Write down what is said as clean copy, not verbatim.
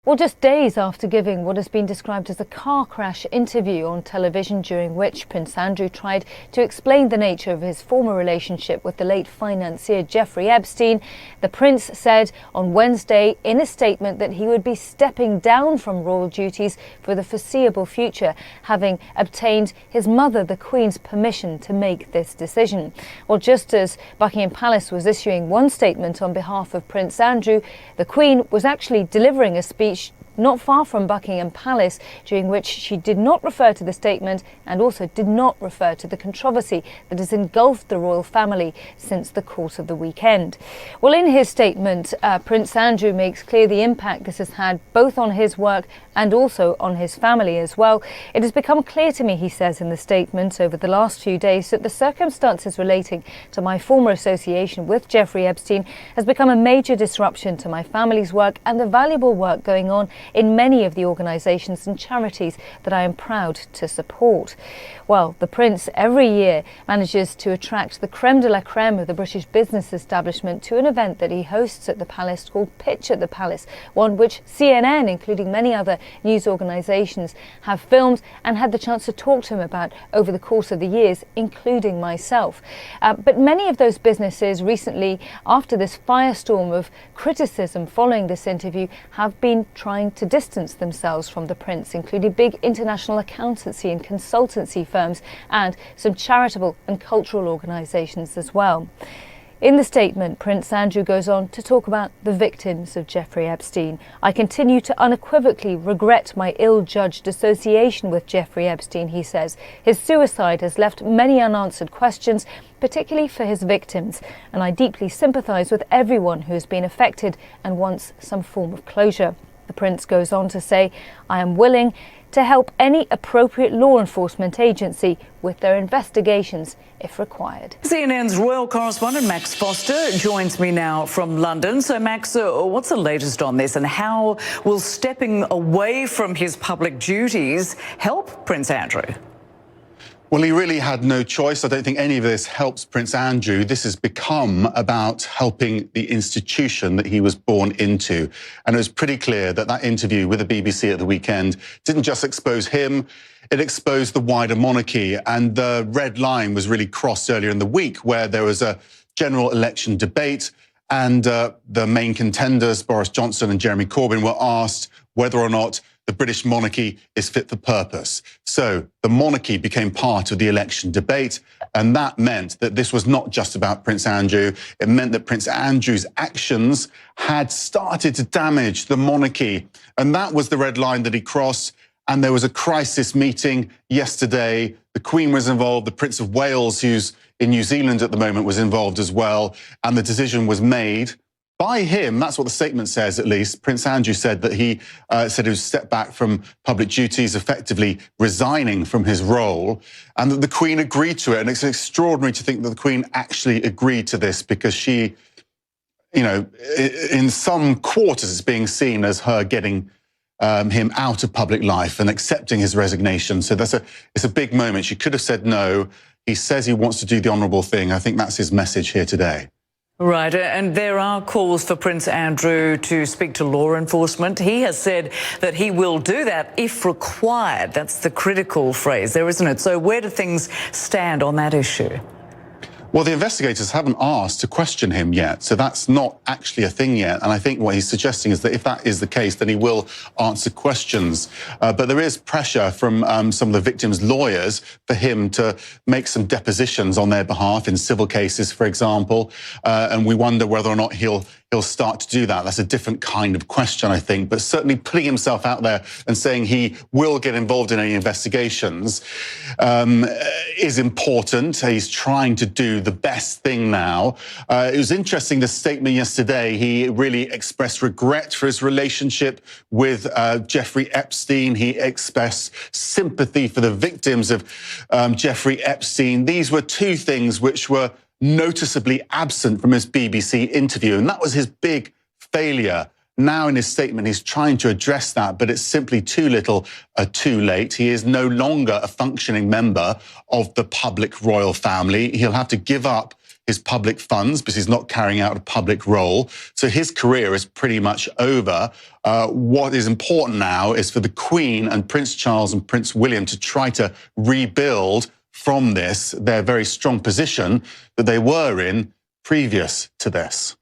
Well, just days after giving what has been described as a car crash interview on television, during which Prince Andrew tried to explain the nature of his former relationship with the late financier Jeffrey Epstein, the Prince said on Wednesday in a statement that he would be stepping down from royal duties for the foreseeable future, having obtained his mother, the Queen's, permission to make this decision. Well, just as Buckingham Palace was issuing one statement on behalf of Prince Andrew, the Queen was actually delivering a speech not far from Buckingham Palace, during which she did not refer to the statement and also did not refer to the controversy that has engulfed the royal family since the course of the weekend. Well, in his statement, Prince Andrew makes clear the impact this has had both on his work and also on his family as well. It has become clear to me, he says in the statement, over the last few days that the circumstances relating to my former association with Jeffrey Epstein has become a major disruption to my family's work and the valuable work going on in many of the organisations and charities that I am proud to support. Well, the Prince every year manages to attract the creme de la creme of the British business establishment to an event that he hosts at the Palace called Pitch at the Palace, one which CNN, including many other news organisations, have filmed and had the chance to talk to him about over the course of the years, including myself. But many of those businesses recently, after this firestorm of criticism following this interview, have been trying to distance themselves from the Prince, including big international accountancy and consultancy firms and some charitable and cultural organisations as well. In the statement, Prince Andrew goes on to talk about the victims of Jeffrey Epstein. I continue to unequivocally regret my ill-judged association with Jeffrey Epstein, he says. His suicide has left many unanswered questions, particularly for his victims, and I deeply sympathise with everyone who has been affected and wants some form of closure. The Prince goes on to say, I am willing to help any appropriate law enforcement agency with their investigations if required. CNN's royal correspondent Max Foster joins me now from London. So Max, what's the latest on this, and how will stepping away from his public duties help Prince Andrew? Well, he really had no choice. I don't think any of this helps Prince Andrew. This has become about helping the institution that he was born into. And it was pretty clear that that interview with the BBC at the weekend didn't just expose him, it exposed the wider monarchy. And the red line was really crossed earlier in the week, where there was a general election debate and the main contenders, Boris Johnson and Jeremy Corbyn, were asked whether or not the British monarchy is fit for purpose. So the monarchy became part of the election debate, and that meant that this was not just about Prince Andrew. It meant that Prince Andrew's actions had started to damage the monarchy, and that was the red line that he crossed. And there was a crisis meeting yesterday. The Queen was involved, the Prince of Wales, who's in New Zealand at the moment, was involved as well, and the decision was made by him. That's what the statement says, at least. Prince Andrew said that he said he would step back from public duties, effectively resigning from his role, and that the Queen agreed to it. And it's extraordinary to think that the Queen actually agreed to this, because she, you know, in some quarters it's being seen as her getting him out of public life and accepting his resignation. So it's a big moment. She could have said no. He says he wants to do the honourable thing. I think that's his message here today. Right, and there are calls for Prince Andrew to speak to law enforcement. He has said that he will do that if required. That's the critical phrase there, isn't it? So where do things stand on that issue? Well, the investigators haven't asked to question him yet, so that's not actually a thing yet. And I think what he's suggesting is that if that is the case, then he will answer questions. But there is pressure from some of the victims' lawyers for him to make some depositions on their behalf in civil cases, for example. And we wonder whether or not he'll start to do that. That's a different kind of question, I think. But certainly putting himself out there and saying he will get involved in any investigations is important. He's trying to do the best thing now. It was interesting, the statement yesterday. He really expressed regret for his relationship with Jeffrey Epstein. He expressed sympathy for the victims of Jeffrey Epstein. These were two things which were noticeably absent from his BBC interview, and that was his big failure. Now in his statement, he's trying to address that, but it's simply too little, too late. He is no longer a functioning member of the public royal family. He'll have to give up his public funds because he's not carrying out a public role. So his career is pretty much over. What is important now is for the Queen and Prince Charles and Prince William to try to rebuild from this their very strong position that they were in previous to this.